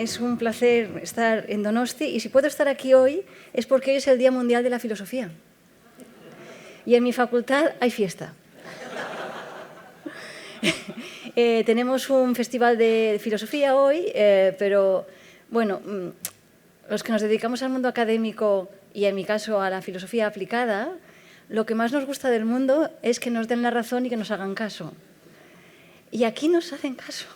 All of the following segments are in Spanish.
es un placer estar en Donosti y si puedo estar aquí hoy es porque hoy es el Día Mundial de la Filosofía. Y en mi facultad hay fiesta. Tenemos un festival de filosofía hoy, pero bueno, los que nos dedicamos al mundo académico y en mi caso a la filosofía aplicada, lo que más nos gusta del mundo es que nos den la razón y que nos hagan caso. Y aquí nos hacen caso.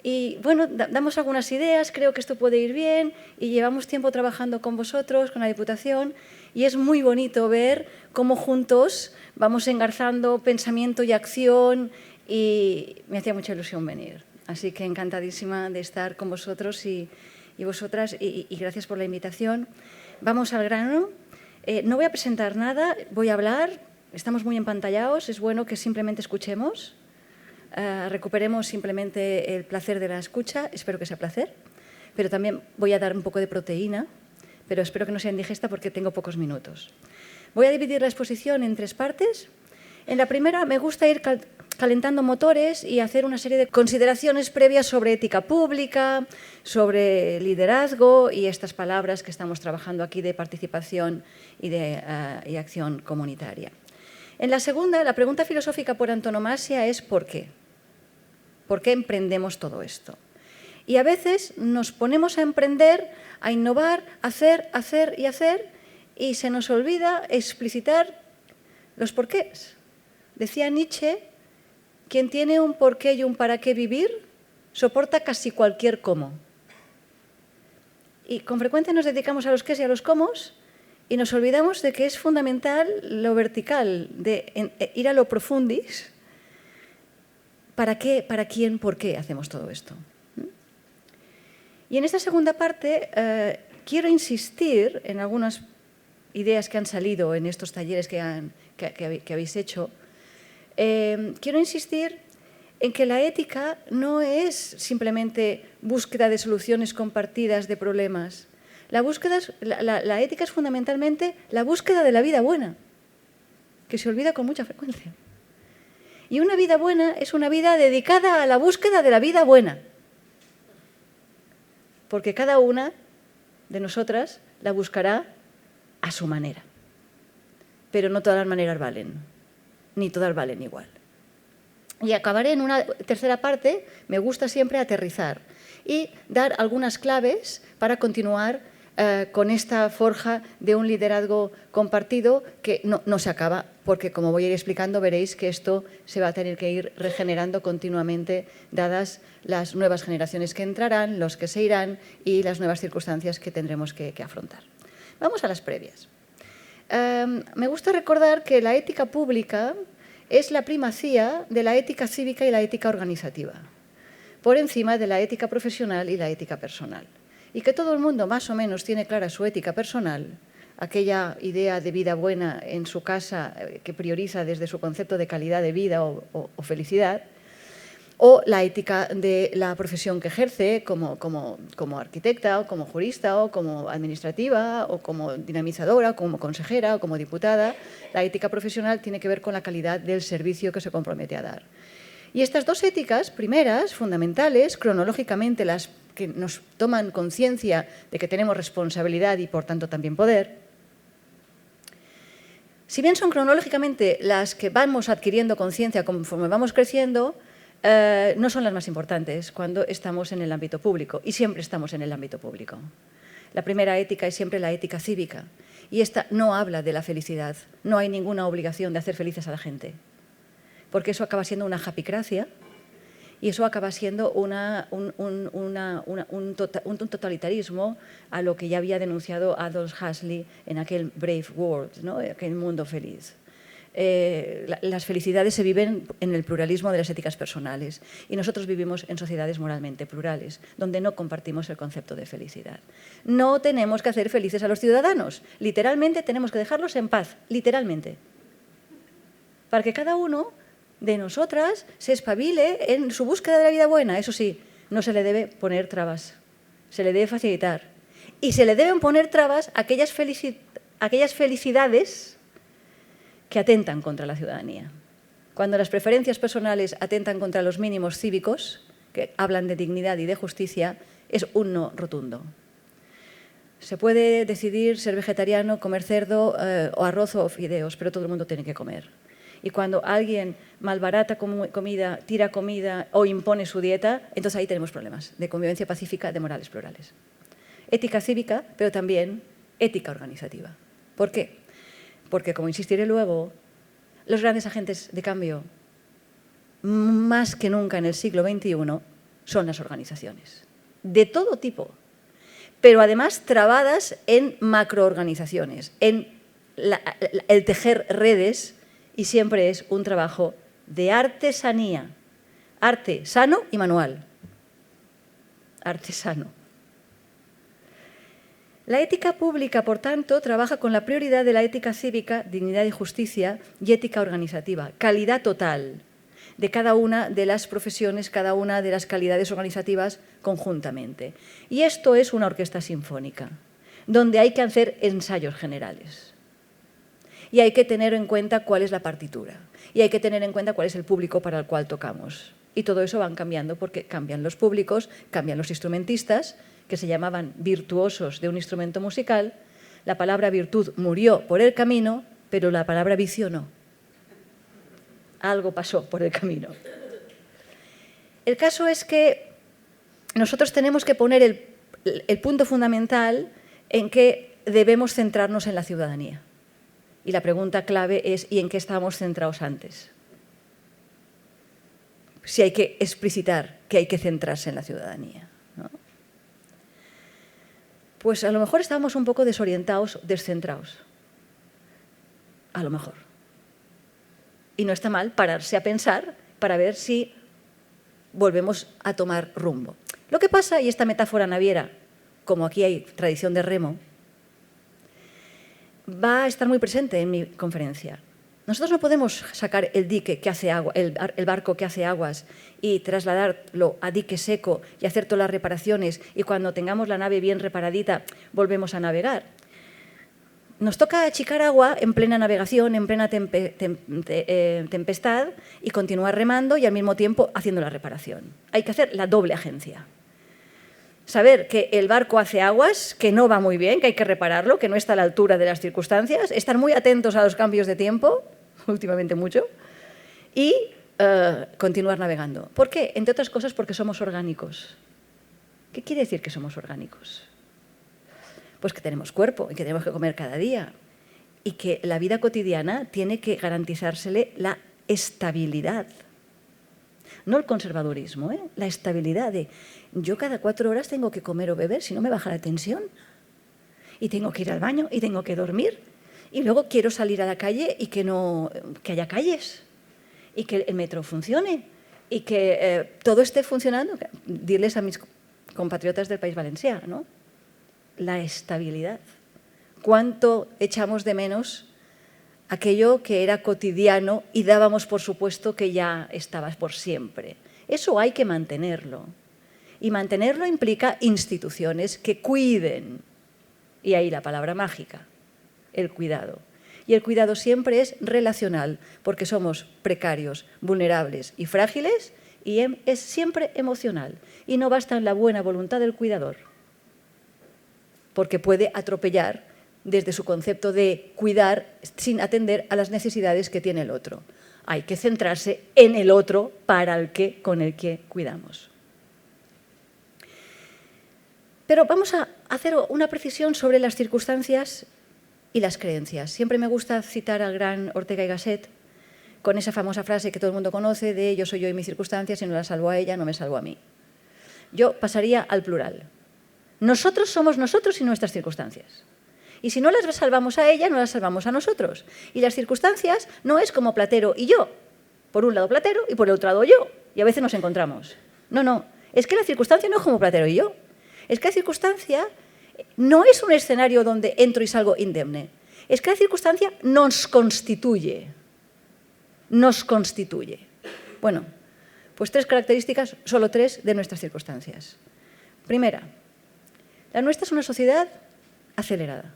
Y bueno, damos algunas ideas, creo que esto puede ir bien y llevamos tiempo trabajando con vosotros, con la Diputación, y es muy bonito ver cómo juntos vamos engarzando pensamiento y acción y me hacía mucha ilusión venir. Así que encantadísima de estar con vosotros y vosotras y gracias por la invitación. Vamos al grano. No voy a presentar nada, voy a hablar. Estamos muy empantallados, es bueno que simplemente escuchemos. Recuperemos simplemente el placer de la escucha, espero que sea placer, pero también voy a dar un poco de proteína, pero espero que no sea indigesta porque tengo pocos minutos. Voy a dividir la exposición en 3 partes. En la primera me gusta ir calentando motores y hacer una serie de consideraciones previas sobre ética pública, sobre liderazgo y estas palabras que estamos trabajando aquí de participación y acción comunitaria. En la segunda, la pregunta filosófica por antonomasia es ¿por qué? ¿Por qué emprendemos todo esto? Y a veces nos ponemos a emprender, a innovar, hacer y se nos olvida explicitar los porqués. Decía Nietzsche, quien tiene un porqué y un para qué vivir, soporta casi cualquier cómo. Y con frecuencia nos dedicamos a los qués y a los cómos y nos olvidamos de que es fundamental lo vertical, de ir a lo profundis. ¿Para qué, para quién, por qué hacemos todo esto? Y en esta segunda parte quiero insistir en algunas ideas que han salido en estos talleres que habéis hecho. Quiero insistir en que la ética no es simplemente búsqueda de soluciones compartidas de problemas. La ética es fundamentalmente la búsqueda de la vida buena, que se olvida con mucha frecuencia. Y una vida buena es una vida dedicada a la búsqueda de la vida buena. Porque cada una de nosotras la buscará a su manera. Pero no todas las maneras valen, ni todas valen igual. Y acabaré en una tercera parte, me gusta siempre aterrizar y dar algunas claves para continuar con esta forja de un liderazgo compartido que no se acaba, porque como voy a ir explicando veréis que esto se va a tener que ir regenerando continuamente dadas las nuevas generaciones que entrarán, los que se irán y las nuevas circunstancias que tendremos que afrontar. Vamos a las previas. Me gusta recordar que la ética pública es la primacía de la ética cívica y la ética organizativa, por encima de la ética profesional y la ética personal. Y que todo el mundo más o menos tiene clara su ética personal, aquella idea de vida buena en su casa que prioriza desde su concepto de calidad de vida o felicidad, o la ética de la profesión que ejerce como arquitecta o como jurista o como administrativa o como dinamizadora o como consejera o como diputada. La ética profesional tiene que ver con la calidad del servicio que se compromete a dar. Y estas dos éticas primeras, fundamentales, cronológicamente las que nos toman conciencia de que tenemos responsabilidad y por tanto también poder, si bien son cronológicamente las que vamos adquiriendo conciencia conforme vamos creciendo, no son las más importantes cuando estamos en el ámbito público y siempre estamos en el ámbito público. La primera ética es siempre la ética cívica y esta no habla de la felicidad, no hay ninguna obligación de hacer felices a la gente, porque eso acaba siendo una japicracia y eso acaba siendo un totalitarismo a lo que ya había denunciado Aldous Huxley en aquel Brave World, ¿no? Aquel mundo feliz. Las felicidades se viven en el pluralismo de las éticas personales y nosotros vivimos en sociedades moralmente plurales, donde no compartimos el concepto de felicidad. No tenemos que hacer felices a los ciudadanos, literalmente tenemos que dejarlos en paz, literalmente, para que cada uno de nosotras se espabile en su búsqueda de la vida buena. Eso sí, no se le debe poner trabas, se le debe facilitar. Y se le deben poner trabas a aquellas felicidades que atentan contra la ciudadanía. Cuando las preferencias personales atentan contra los mínimos cívicos, que hablan de dignidad y de justicia, es un no rotundo. Se puede decidir ser vegetariano, comer cerdo o arroz o fideos, pero todo el mundo tiene que comer. Y cuando alguien malbarata comida, tira comida o impone su dieta, entonces ahí tenemos problemas de convivencia pacífica, de morales plurales. Ética cívica, pero también ética organizativa. ¿Por qué? Porque, como insistiré luego, los grandes agentes de cambio, más que nunca en el siglo XXI, son las organizaciones, de todo tipo, pero además trabadas en macroorganizaciones, en el tejer redes, y siempre es un trabajo de artesanía, arte sano y manual. Artesano. La ética pública, por tanto, trabaja con la prioridad de la ética cívica, dignidad y justicia, y ética organizativa, calidad total de cada una de las profesiones, cada una de las calidades organizativas conjuntamente. Y esto es una orquesta sinfónica, donde hay que hacer ensayos generales. Y hay que tener en cuenta cuál es la partitura. Y hay que tener en cuenta cuál es el público para el cual tocamos. Y todo eso van cambiando porque cambian los públicos, cambian los instrumentistas, que se llamaban virtuosos de un instrumento musical. La palabra virtud murió por el camino, pero la palabra vicio no. Algo pasó por el camino. El caso es que nosotros tenemos que poner el punto fundamental en que debemos centrarnos en la ciudadanía. Y la pregunta clave es, ¿y en qué estábamos centrados antes? Si hay que explicitar que hay que centrarse en la ciudadanía, ¿no? Pues a lo mejor estábamos un poco desorientados, descentrados. A lo mejor. Y no está mal pararse a pensar para ver si volvemos a tomar rumbo. Lo que pasa, y esta metáfora naviera, como aquí hay tradición de remo, va a estar muy presente en mi conferencia. Nosotros no podemos sacar el dique que hace agua, el barco que hace aguas y trasladarlo a dique seco y hacer todas las reparaciones y cuando tengamos la nave bien reparadita volvemos a navegar. Nos toca achicar agua en plena navegación, en plena tempestad y continuar remando y al mismo tiempo haciendo la reparación. Hay que hacer la doble agencia. Saber que el barco hace aguas, que no va muy bien, que hay que repararlo, que no está a la altura de las circunstancias, estar muy atentos a los cambios de tiempo, últimamente mucho, y continuar navegando. ¿Por qué? Entre otras cosas porque somos orgánicos. ¿Qué quiere decir que somos orgánicos? Pues que tenemos cuerpo y que tenemos que comer cada día y que la vida cotidiana tiene que garantizársele la estabilidad. No el conservadurismo, la estabilidad de yo cada 4 horas tengo que comer o beber, si no me baja la tensión. Y tengo que ir al baño y tengo que dormir. Y luego quiero salir a la calle y que haya calles. Y que el metro funcione. Y que todo esté funcionando. Dirles a mis compatriotas del País Valencià, ¿no? La estabilidad. ¿Cuánto echamos de menos aquello que era cotidiano y dábamos por supuesto que ya estaba por siempre? Eso hay que mantenerlo. Y mantenerlo implica instituciones que cuiden. Y ahí la palabra mágica, el cuidado. Y el cuidado siempre es relacional, porque somos precarios, vulnerables y frágiles, y es siempre emocional. Y no basta en la buena voluntad del cuidador, porque puede atropellar desde su concepto de cuidar sin atender a las necesidades que tiene el otro. Hay que centrarse en el otro con el que cuidamos. Pero vamos a hacer una precisión sobre las circunstancias y las creencias. Siempre me gusta citar al gran Ortega y Gasset con esa famosa frase que todo el mundo conoce de yo soy yo y mis circunstancias, si no la salvo a ella, no me salvo a mí. Yo pasaría al plural. Nosotros somos nosotros y nuestras circunstancias. Y si no las salvamos a ella, no las salvamos a nosotros. Y las circunstancias no es como Platero y yo. Por un lado Platero y por el otro lado yo. Y a veces nos encontramos. No, no. Es que la circunstancia no es como Platero y yo. Es que la circunstancia no es un escenario donde entro y salgo indemne. Es que la circunstancia nos constituye. Nos constituye. Bueno, pues 3 características, solo 3 de nuestras circunstancias. Primera, la nuestra es una sociedad acelerada.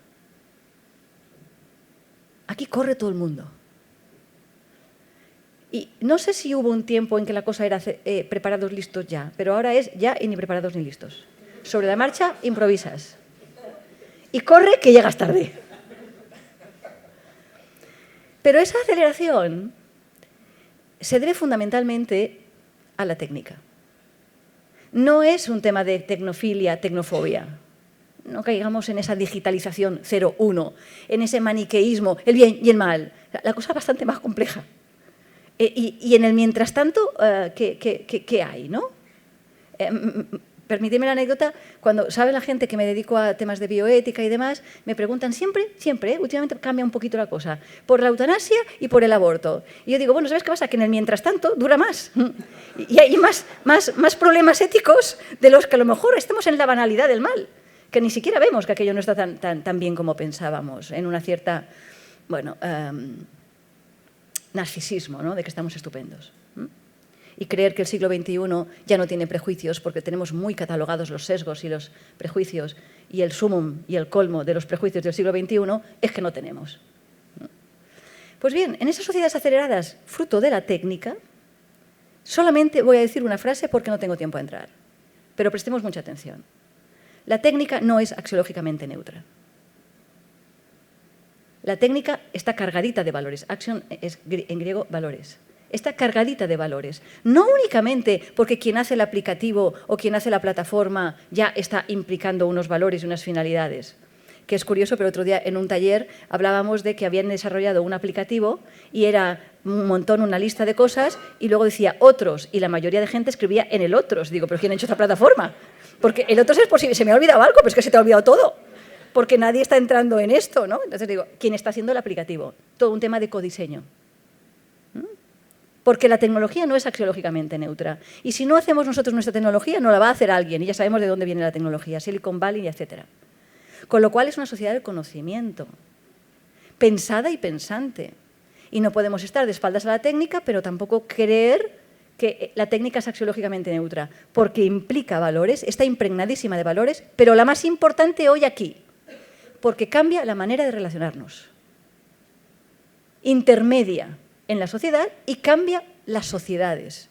Aquí corre todo el mundo. Y no sé si hubo un tiempo en que la cosa era preparados, listos ya, pero ahora es ya y ni preparados ni listos. Sobre la marcha, improvisas. Y corre que llegas tarde. Pero esa aceleración se debe fundamentalmente a la técnica. No es un tema de tecnofilia, tecnofobia. No caigamos en esa digitalización 0-1, en ese maniqueísmo, el bien y el mal. La cosa es bastante más compleja. Y en el mientras tanto, ¿qué hay, no? Permíteme la anécdota, cuando sabe la gente que me dedico a temas de bioética y demás, me preguntan siempre, últimamente cambia un poquito la cosa, por la eutanasia y por el aborto. Y yo digo, bueno, ¿sabes qué pasa? Que en el mientras tanto dura más. Y hay más problemas éticos de los que a lo mejor estamos en la banalidad del mal, que ni siquiera vemos que aquello no está tan bien como pensábamos, en una cierta, bueno, narcisismo, ¿no? De que estamos estupendos. Y creer que el siglo XXI ya no tiene prejuicios porque tenemos muy catalogados los sesgos y los prejuicios, y el sumum y el colmo de los prejuicios del siglo XXI es que no tenemos. Pues bien, en esas sociedades aceleradas, fruto de la técnica, solamente voy a decir una frase porque no tengo tiempo a entrar, pero prestemos mucha atención. La técnica no es axiológicamente neutra. La técnica está cargadita de valores. Axion es en griego valores. Está cargadita de valores. No únicamente porque quien hace el aplicativo o quien hace la plataforma ya está implicando unos valores y unas finalidades. Que es curioso, pero otro día en un taller hablábamos de que habían desarrollado un aplicativo y era un montón, una lista de cosas, y luego decía otros, y la mayoría de gente escribía en el otros. Digo, ¿pero quién ha hecho esta plataforma? Porque el otros es posible, se me ha olvidado algo, pero es que se te ha olvidado todo. Porque nadie está entrando en esto, ¿no? Entonces digo, ¿quién está haciendo el aplicativo? Todo un tema de codiseño. Porque la tecnología no es axiológicamente neutra. Y si no hacemos nosotros nuestra tecnología, no la va a hacer alguien. Y ya sabemos de dónde viene la tecnología, Silicon Valley, etc. Con lo cual es una sociedad del conocimiento, pensada y pensante. Y no podemos estar de espaldas a la técnica, pero tampoco creer que la técnica es axiológicamente neutra, porque implica valores, está impregnadísima de valores, pero la más importante hoy aquí, porque cambia la manera de relacionarnos. Intermedia en la sociedad y cambia las sociedades.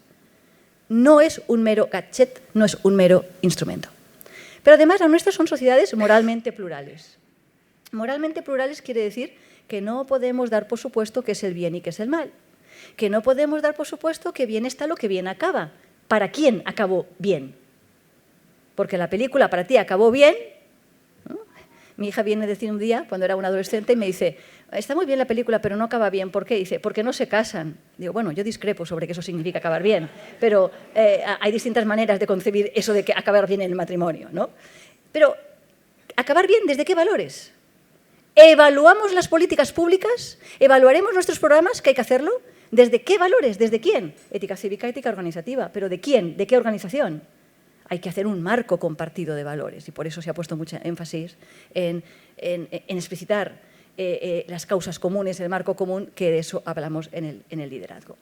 No es un mero gadget, no es un mero instrumento. Pero además las nuestras son sociedades moralmente plurales. Moralmente plurales quiere decir que no podemos dar por supuesto que es el bien y que es el mal. Que no podemos dar por supuesto que bien está lo que bien acaba. ¿Para quién acabó bien? Porque la película para ti acabó bien. ¿No? Mi hija viene a decir un día, cuando era una adolescente, y me dice, está muy bien la película, pero no acaba bien. ¿Por qué? Dice, porque no se casan. Digo, bueno, yo discrepo sobre que eso significa acabar bien, pero hay distintas maneras de concebir eso de que acabar bien en el matrimonio, ¿no? Pero, ¿acabar bien desde qué valores? ¿Evaluamos las políticas públicas? ¿Evaluaremos nuestros programas? ¿Que hay que hacerlo? ¿Desde qué valores? ¿Desde quién? Ética cívica, ética organizativa. ¿Pero de quién? ¿De qué organización? Hay que hacer un marco compartido de valores y por eso se ha puesto mucho énfasis en explicitar las causas comunes, el marco común, que de eso hablamos en el liderazgo.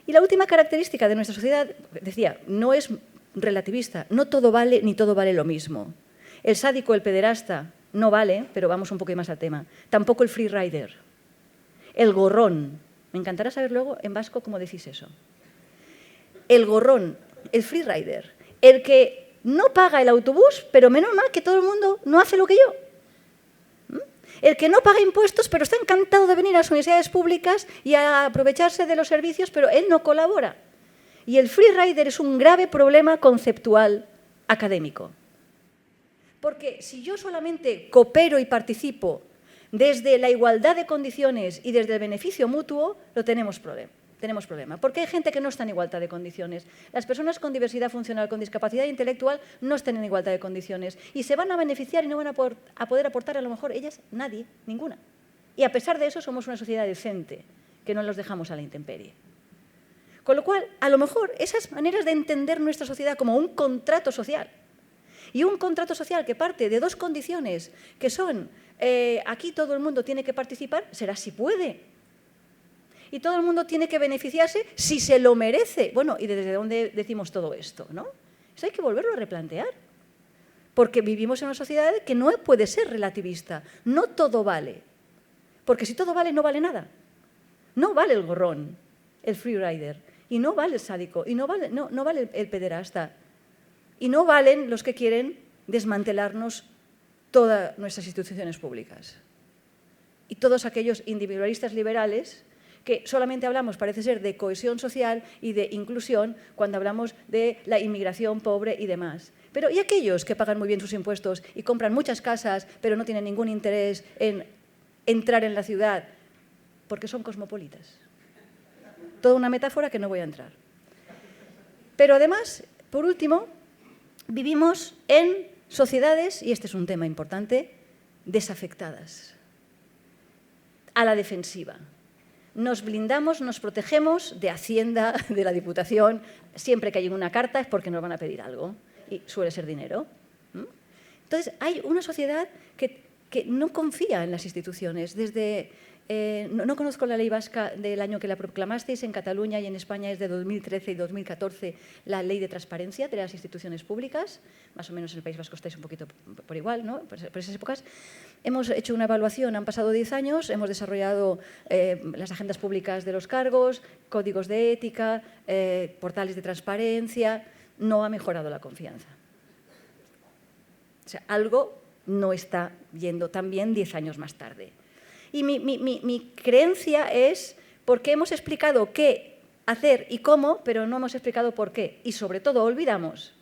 Y la última característica de nuestra sociedad, decía, no es relativista, no todo vale ni todo vale lo mismo. El sádico, el pederasta, no vale, pero vamos un poco más al tema. Tampoco el free rider, el gorrón. Me encantará saber luego en vasco cómo decís eso. El gorrón, el free rider, el que no paga el autobús, pero menos mal que todo el mundo no hace lo que yo. El que no paga impuestos, pero está encantado de venir a las universidades públicas y a aprovecharse de los servicios, pero él no colabora. Y el free rider es un grave problema conceptual académico. Porque si yo solamente coopero y participo desde la igualdad de condiciones y desde el beneficio mutuo, tenemos problema. Porque hay gente que no está en igualdad de condiciones. Las personas con diversidad funcional, con discapacidad intelectual, no están en igualdad de condiciones. Y se van a beneficiar y no van a poder aportar a lo mejor ellas, nadie, ninguna. Y a pesar de eso somos una sociedad decente, que no los dejamos a la intemperie. Con lo cual, a lo mejor, esas maneras de entender nuestra sociedad como un contrato social, y un contrato social que parte de dos condiciones, que son, aquí todo el mundo tiene que participar, será si puede. Y todo el mundo tiene que beneficiarse si se lo merece. Bueno, ¿y desde dónde decimos todo esto? ¿No? Eso hay que volverlo a replantear. Porque vivimos en una sociedad que no puede ser relativista. No todo vale. Porque si todo vale, no vale nada. No vale el gorrón, el free rider, y no vale el sádico, y no vale el pederasta. Y no valen los que quieren desmantelarnos todas nuestras instituciones públicas. Y todos aquellos individualistas liberales que solamente hablamos, parece ser, de cohesión social y de inclusión cuando hablamos de la inmigración pobre y demás. Pero ¿y aquellos que pagan muy bien sus impuestos y compran muchas casas, pero no tienen ningún interés en entrar en la ciudad porque son cosmopolitas? Toda una metáfora que no voy a entrar. Pero además, por último, vivimos en sociedades, y este es un tema importante, desafectadas, a la defensiva. Nos blindamos, nos protegemos de Hacienda, de la Diputación. Siempre que hay una carta es porque nos van a pedir algo y suele ser dinero. Entonces, hay una sociedad que no confía en las instituciones. No conozco la ley vasca del año que la proclamasteis. En Cataluña y en España es de 2013 y 2014 la ley de transparencia de las instituciones públicas. Más o menos en el País Vasco estáis un poquito por igual, ¿no? Por esas épocas. Hemos hecho una evaluación, han pasado 10 años, hemos desarrollado las agendas públicas de los cargos, códigos de ética, portales de transparencia. No ha mejorado la confianza. O sea, algo no está yendo tan bien 10 años más tarde. Y mi creencia es porque hemos explicado qué hacer y cómo, pero no hemos explicado por qué. Y sobre todo olvidamos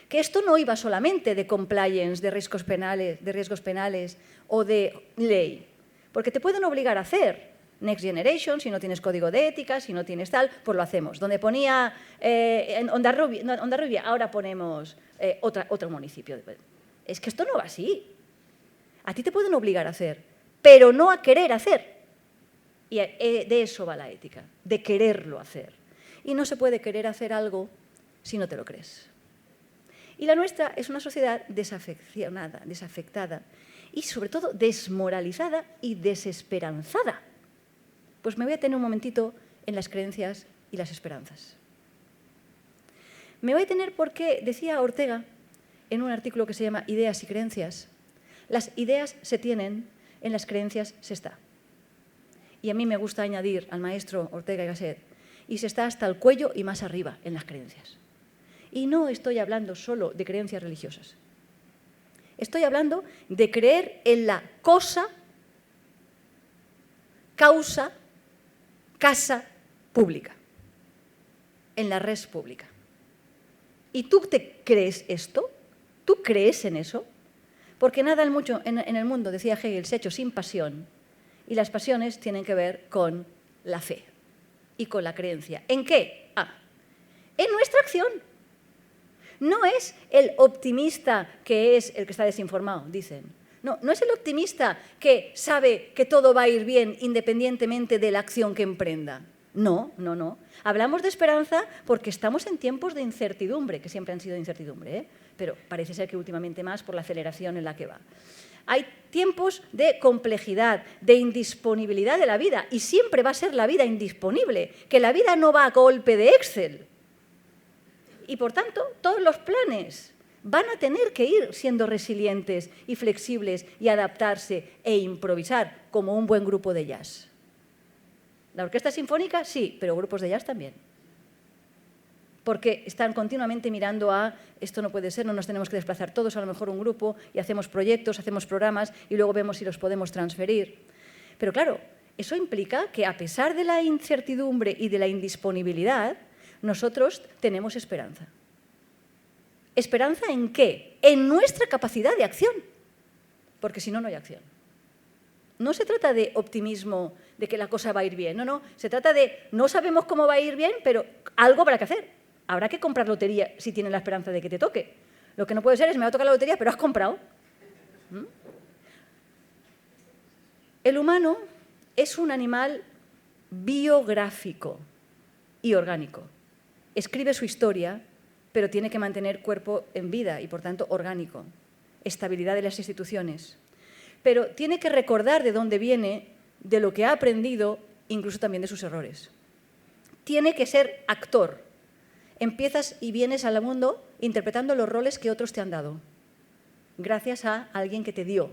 que esto no iba solamente de compliance, de riesgos penales o de ley. Porque te pueden obligar a hacer Next Generation, si no tienes código de ética, si no tienes tal, pues lo hacemos. Donde ponía en Hondarribia, ahora ponemos otro municipio. Es que esto no va así. A ti te pueden obligar a hacer, pero no a querer hacer. Y de eso va la ética, de quererlo hacer. Y no se puede querer hacer algo si no te lo crees. Y la nuestra es una sociedad desafeccionada, desafectada y, sobre todo, desmoralizada y desesperanzada. Pues me voy a tener un momentito en las creencias y las esperanzas. Me voy a tener porque, decía Ortega en un artículo que se llama Ideas y creencias, las ideas se tienen, en las creencias se está. Y a mí me gusta añadir al maestro Ortega y Gasset, y se está hasta el cuello y más arriba en las creencias. Y no estoy hablando solo de creencias religiosas. Estoy hablando de creer en la cosa, causa, casa pública, en la res pública. ¿Y tú te crees esto? ¿Tú crees en eso? Porque nada en el mundo, decía Hegel, se ha hecho sin pasión, y las pasiones tienen que ver con la fe y con la creencia. ¿En qué? En nuestra acción. No es el optimista que es el que está desinformado, dicen. No es el optimista que sabe que todo va a ir bien independientemente de la acción que emprenda. No. Hablamos de esperanza porque estamos en tiempos de incertidumbre, que siempre han sido de incertidumbre, ¿eh? Pero parece ser que últimamente más por la aceleración en la que va. Hay tiempos de complejidad, de indisponibilidad de la vida, y siempre va a ser la vida indisponible, que la vida no va a golpe de Excel. Y, por tanto, todos los planes van a tener que ir siendo resilientes y flexibles y adaptarse e improvisar como un buen grupo de jazz. La orquesta sinfónica, sí, pero grupos de jazz también. Porque están continuamente mirando a esto no puede ser, no nos tenemos que desplazar todos, a lo mejor un grupo, y hacemos proyectos, hacemos programas y luego vemos si los podemos transferir. Pero claro, eso implica que a pesar de la incertidumbre y de la indisponibilidad, nosotros tenemos esperanza. ¿Esperanza en qué? En nuestra capacidad de acción. Porque si no, no hay acción. No se trata de optimismo, de que la cosa va a ir bien. No. Se trata de no sabemos cómo va a ir bien, pero algo habrá que hacer. Habrá que comprar lotería si tienes la esperanza de que te toque. Lo que no puede ser es me va a tocar la lotería, pero has comprado. El humano es un animal biográfico y orgánico. Escribe su historia, pero tiene que mantener cuerpo en vida y, por tanto, orgánico. Estabilidad de las instituciones. Pero tiene que recordar de dónde viene, de lo que ha aprendido, incluso también de sus errores. Tiene que ser actor. Empiezas y vienes al mundo interpretando los roles que otros te han dado, gracias a alguien que te dio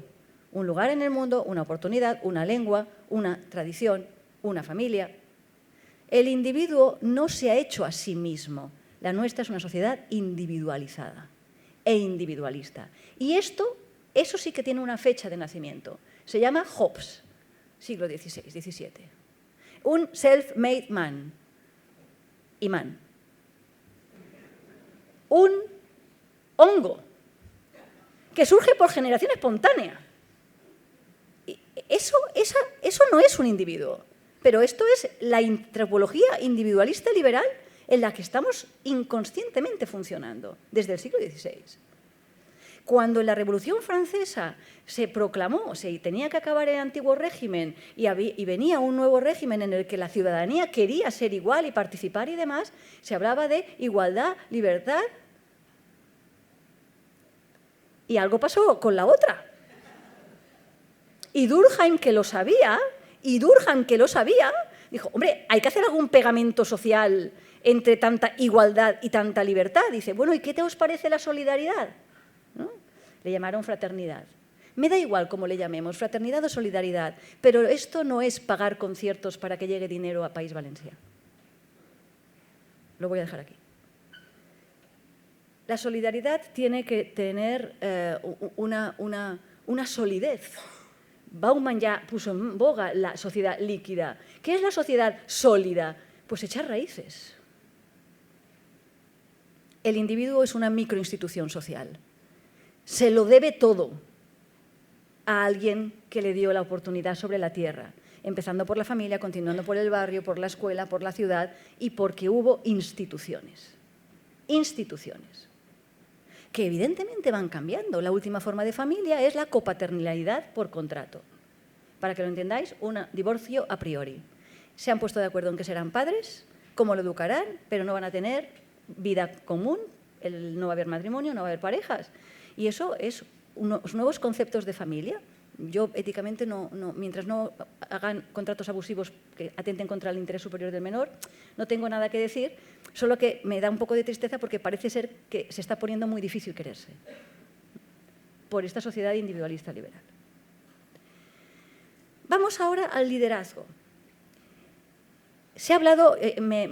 un lugar en el mundo, una oportunidad, una lengua, una tradición, una familia. El individuo no se ha hecho a sí mismo, La nuestra es una sociedad individualizada e individualista. Y eso sí que tiene una fecha de nacimiento. Se llama Hobbes, siglo XVI, XVII. Un self-made man. Imán. Un hongo que surge por generación espontánea. Eso no es un individuo, pero esto es la antropología individualista liberal en la que estamos inconscientemente funcionando desde el siglo XVI. Cuando en la Revolución Francesa se proclamó, se tenía que acabar el antiguo régimen y venía un nuevo régimen en el que la ciudadanía quería ser igual y participar y demás, se hablaba de igualdad, libertad, y algo pasó con la otra. Y Durkheim, que lo sabía, dijo, hombre, hay que hacer algún pegamento social entre tanta igualdad y tanta libertad. Dice, bueno, ¿y qué te os parece la solidaridad? ¿No? Le llamaron fraternidad. Me da igual cómo le llamemos, fraternidad o solidaridad, pero esto no es pagar conciertos para que llegue dinero a País Valencia. Lo voy a dejar aquí. La solidaridad tiene que tener una solidez. Bauman ya puso en boga la sociedad líquida. ¿Qué es la sociedad sólida? Pues echar raíces. El individuo es una microinstitución social. Se lo debe todo a alguien que le dio la oportunidad sobre la tierra, empezando por la familia, continuando por el barrio, por la escuela, por la ciudad y porque hubo instituciones. Instituciones que evidentemente van cambiando. La última forma de familia es la copaternidad por contrato. Para que lo entendáis, un divorcio a priori. Se han puesto de acuerdo en que serán padres, cómo lo educarán, pero no van a tener vida común, no va a haber matrimonio, no va a haber parejas. Y eso es unos nuevos conceptos de familia. Yo éticamente, mientras no hagan contratos abusivos que atenten contra el interés superior del menor, no tengo nada que decir, solo que me da un poco de tristeza porque parece ser que se está poniendo muy difícil quererse por esta sociedad individualista liberal. Vamos ahora al liderazgo. Se ha hablado,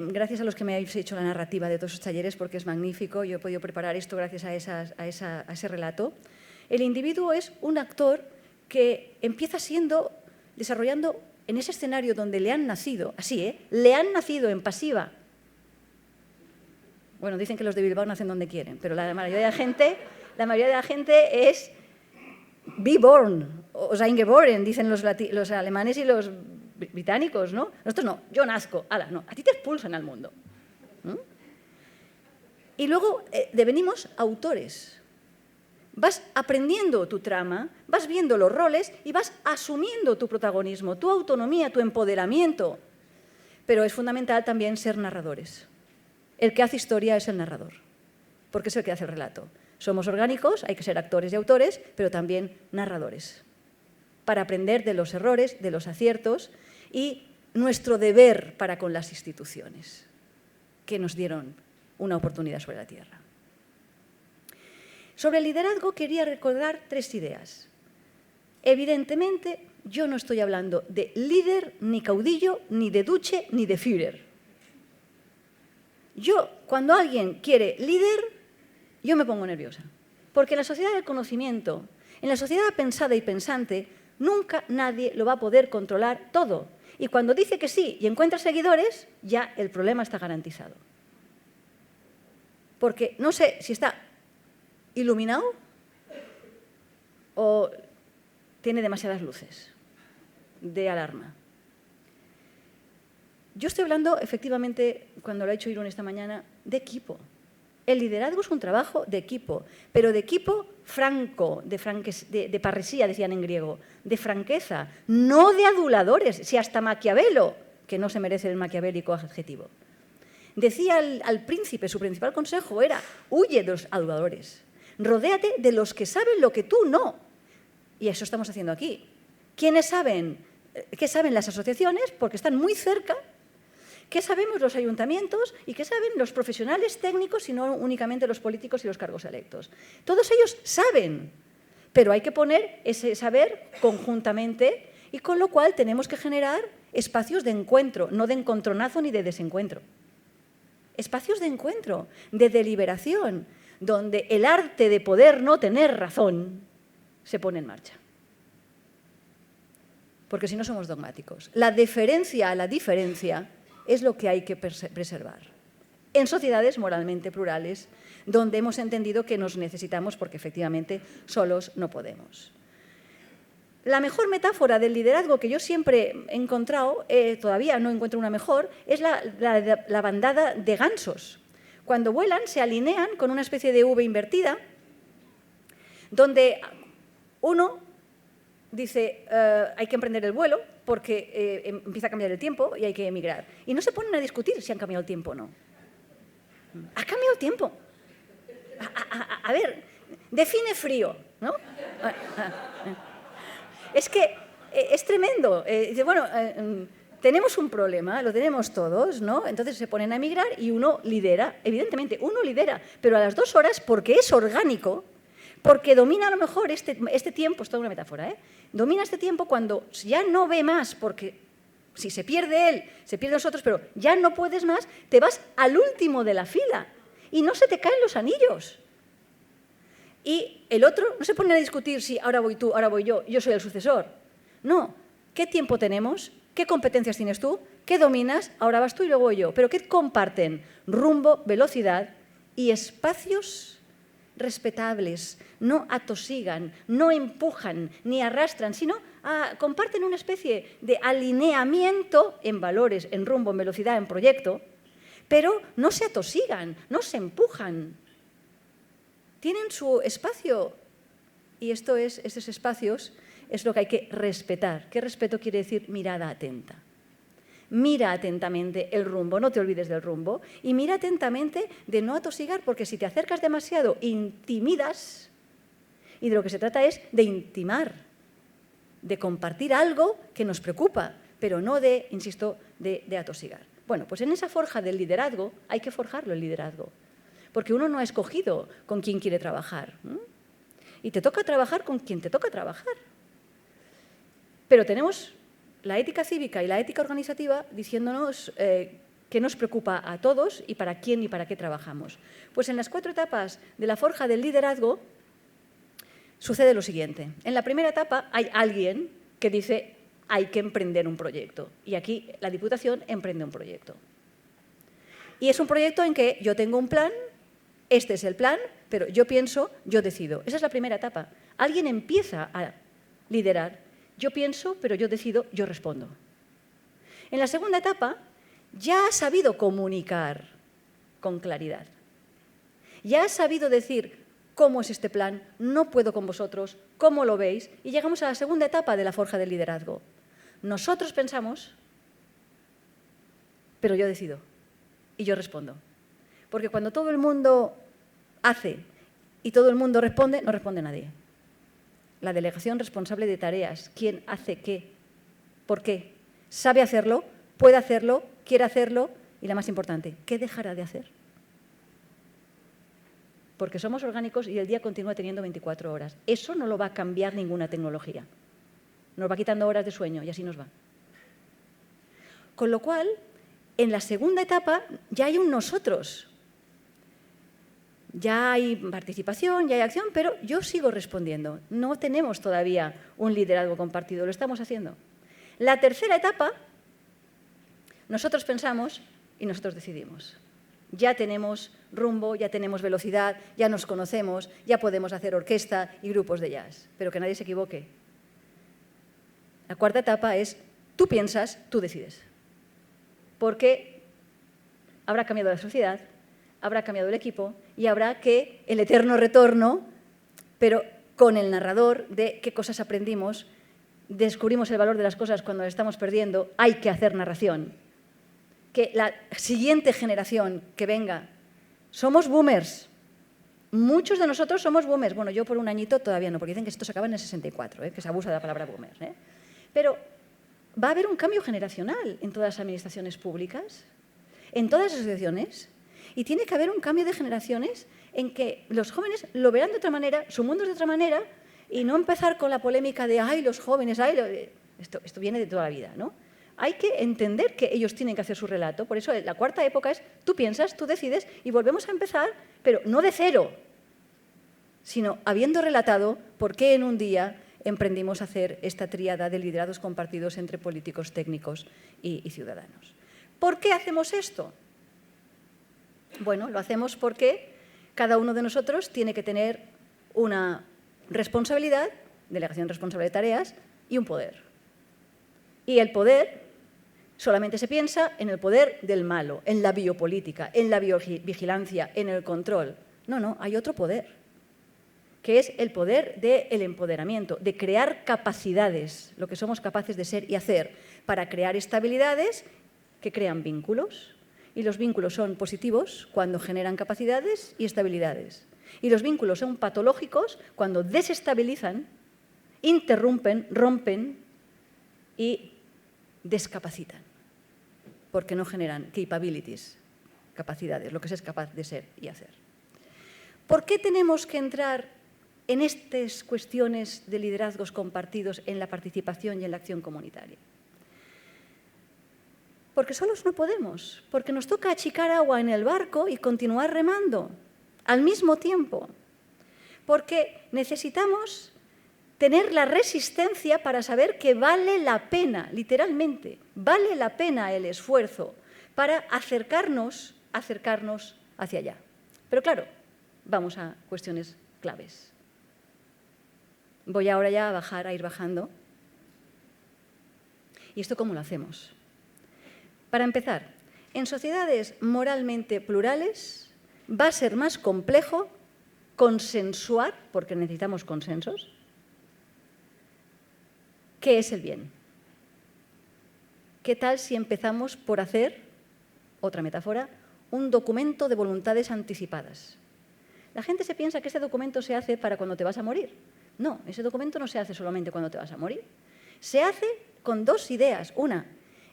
gracias a los que me habéis hecho la narrativa de todos esos talleres, porque es magnífico, yo he podido preparar esto gracias a ese relato. El individuo es un actor que empieza desarrollando en ese escenario donde le han nacido, así, le han nacido en pasiva. Bueno, dicen que los de Bilbao nacen donde quieren, pero la mayoría de la gente es be born, o eingeboren, dicen los alemanes y los británicos, ¿no? Nosotros no, yo nazco, no, a ti te expulsan al mundo. Y luego devenimos autores. Vas aprendiendo tu trama, vas viendo los roles y vas asumiendo tu protagonismo, tu autonomía, tu empoderamiento. Pero es fundamental también ser narradores. El que hace historia es el narrador, porque es el que hace el relato. Somos orgánicos, hay que ser actores y autores, pero también narradores, para aprender de los errores, de los aciertos y nuestro deber para con las instituciones que nos dieron una oportunidad sobre la tierra. Sobre el liderazgo quería recordar 3 ideas. Evidentemente, yo no estoy hablando de líder, ni caudillo, ni de duce, ni de Führer. Cuando alguien quiere líder, yo me pongo nerviosa. Porque en la sociedad del conocimiento, en la sociedad pensada y pensante, nunca nadie lo va a poder controlar todo. Y cuando dice que sí y encuentra seguidores, ya el problema está garantizado. Porque no sé si está iluminado o tiene demasiadas luces de alarma. Yo estoy hablando, efectivamente, cuando lo ha hecho Irún esta mañana, de equipo. El liderazgo es un trabajo de equipo, pero de equipo franco, de parresía, decían en griego, de franqueza, no de aduladores, si hasta Maquiavelo, que no se merece el maquiavélico adjetivo. Decía al príncipe, su principal consejo era, huye de los aduladores. Rodéate de los que saben lo que tú no. Y eso estamos haciendo aquí. ¿Quiénes saben? ¿Qué saben las asociaciones? Porque están muy cerca. ¿Qué sabemos los ayuntamientos? ¿Y qué saben los profesionales técnicos y no únicamente los políticos y los cargos electos? Todos ellos saben, pero hay que poner ese saber conjuntamente y con lo cual tenemos que generar espacios de encuentro, no de encontronazo ni de desencuentro. espacios de encuentro, de deliberación, donde el arte de poder no tener razón se pone en marcha. Porque si no somos dogmáticos. La deferencia a la diferencia es lo que hay que preservar. En sociedades moralmente plurales, donde hemos entendido que nos necesitamos porque efectivamente solos no podemos. La mejor metáfora del liderazgo que yo siempre he encontrado, todavía no encuentro una mejor, es la bandada de gansos. Cuando vuelan se alinean con una especie de V invertida, donde uno dice hay que emprender el vuelo porque empieza a cambiar el tiempo y hay que emigrar. Y no se ponen a discutir si han cambiado el tiempo o no. Ha cambiado el tiempo. A ver, define frío, ¿no? Es que es tremendo. Dice, bueno, tenemos un problema, lo tenemos todos, ¿no? Entonces se ponen a emigrar y uno lidera. Evidentemente, uno lidera, pero a las 2 horas, porque es orgánico, porque domina a lo mejor este tiempo, es toda una metáfora, ¿eh? Domina este tiempo cuando ya no ve más, porque si se pierde él, se pierden nosotros, pero ya no puedes más, te vas al último de la fila y no se te caen los anillos. Y el otro no se pone a discutir si ahora voy tú, ahora voy yo soy el sucesor. No, ¿qué tiempo tenemos? ¿Qué competencias tienes tú? ¿Qué dominas? Ahora vas tú y luego voy yo. ¿Pero qué comparten? Rumbo, velocidad y espacios respetables. No atosigan, no empujan ni arrastran, sino comparten una especie de alineamiento en valores, en rumbo, en velocidad, en proyecto, pero no se atosigan, no se empujan. Tienen su espacio y estos espacios es lo que hay que respetar. ¿Qué respeto quiere decir? Mirada atenta. Mira atentamente el rumbo, no te olvides del rumbo, y mira atentamente de no atosigar, porque si te acercas demasiado, intimidas, y de lo que se trata es de intimar, de compartir algo que nos preocupa, pero no de, insisto, de atosigar. Bueno, pues en esa forja del liderazgo hay que forjarlo el liderazgo. Porque uno no ha escogido con quién quiere trabajar. Y te toca trabajar con quien te toca trabajar. Pero tenemos la ética cívica y la ética organizativa diciéndonos qué nos preocupa a todos y para quién y para qué trabajamos. Pues en las 4 etapas de la forja del liderazgo sucede lo siguiente. En la primera etapa hay alguien que dice hay que emprender un proyecto. Y aquí la Diputación emprende un proyecto. Y es un proyecto en que yo tengo un plan. Este es el plan, pero yo pienso, yo decido. Esa es la primera etapa. Alguien empieza a liderar. Yo pienso, pero yo decido, yo respondo. En la segunda etapa, ya ha sabido comunicar con claridad. Ya ha sabido decir cómo es este plan, no puedo con vosotros, cómo lo veis, y llegamos a la segunda etapa de la forja del liderazgo. Nosotros pensamos, pero yo decido y yo respondo. Porque cuando todo el mundo hace y todo el mundo responde, no responde nadie. La delegación responsable de tareas, quién hace qué, por qué, sabe hacerlo, puede hacerlo, quiere hacerlo y la más importante, ¿qué dejará de hacer? Porque somos orgánicos y el día continúa teniendo 24 horas. Eso no lo va a cambiar ninguna tecnología. Nos va quitando horas de sueño y así nos va. Con lo cual, en la segunda etapa ya hay un nosotros. Ya hay participación, ya hay acción, pero yo sigo respondiendo. No tenemos todavía un liderazgo compartido, lo estamos haciendo. La tercera etapa, nosotros pensamos y nosotros decidimos. Ya tenemos rumbo, ya tenemos velocidad, ya nos conocemos, ya podemos hacer orquesta y grupos de jazz. Pero que nadie se equivoque. La cuarta etapa es, tú piensas, tú decides. Porque habrá cambiado la sociedad, habrá cambiado el equipo y habrá que el eterno retorno, pero con el narrador de qué cosas aprendimos, descubrimos el valor de las cosas cuando las estamos perdiendo, hay que hacer narración. Que la siguiente generación que venga, somos boomers, muchos de nosotros somos boomers, bueno, yo por un añito todavía no, porque dicen que esto se acaba en el 64, que se abusa de la palabra boomer, pero va a haber un cambio generacional en todas las administraciones públicas, en todas las asociaciones, y tiene que haber un cambio de generaciones en que los jóvenes lo verán de otra manera, su mundo es de otra manera, y no empezar con la polémica de, ay, los jóvenes, ay, esto viene de toda la vida, ¿no? hay que entender que ellos tienen que hacer su relato. Por eso la cuarta época es tú piensas, tú decides y volvemos a empezar, pero no de cero, sino habiendo relatado por qué en un día emprendimos a hacer esta tríada de liderados compartidos entre políticos, técnicos y ciudadanos. ¿Por qué hacemos esto? Bueno, lo hacemos porque cada uno de nosotros tiene que tener una responsabilidad, delegación responsable de tareas, y un poder. Y el poder solamente se piensa en el poder del malo, en la biopolítica, en la biovigilancia, en el control. No, hay otro poder, que es el poder del empoderamiento, de crear capacidades, lo que somos capaces de ser y hacer, para crear estabilidades que crean vínculos. Y los vínculos son positivos cuando generan capacidades y estabilidades. Y los vínculos son patológicos cuando desestabilizan, interrumpen, rompen y descapacitan, porque no generan capabilities, capacidades, lo que se es capaz de ser y hacer. ¿Por qué tenemos que entrar en estas cuestiones de liderazgos compartidos en la participación y en la acción comunitaria? Porque solos no podemos, porque nos toca achicar agua en el barco y continuar remando al mismo tiempo, porque necesitamos tener la resistencia para saber que vale la pena, literalmente, vale la pena el esfuerzo para acercarnos hacia allá. Pero claro, vamos a cuestiones claves. Voy ahora ya a ir bajando. ¿Y esto cómo lo hacemos? Para empezar, en sociedades moralmente plurales va a ser más complejo consensuar, porque necesitamos consensos, qué es el bien. ¿Qué tal si empezamos por hacer, otra metáfora, un documento de voluntades anticipadas? La gente se piensa que ese documento se hace para cuando te vas a morir. No, ese documento no se hace solamente cuando te vas a morir. Se hace con dos ideas. Una,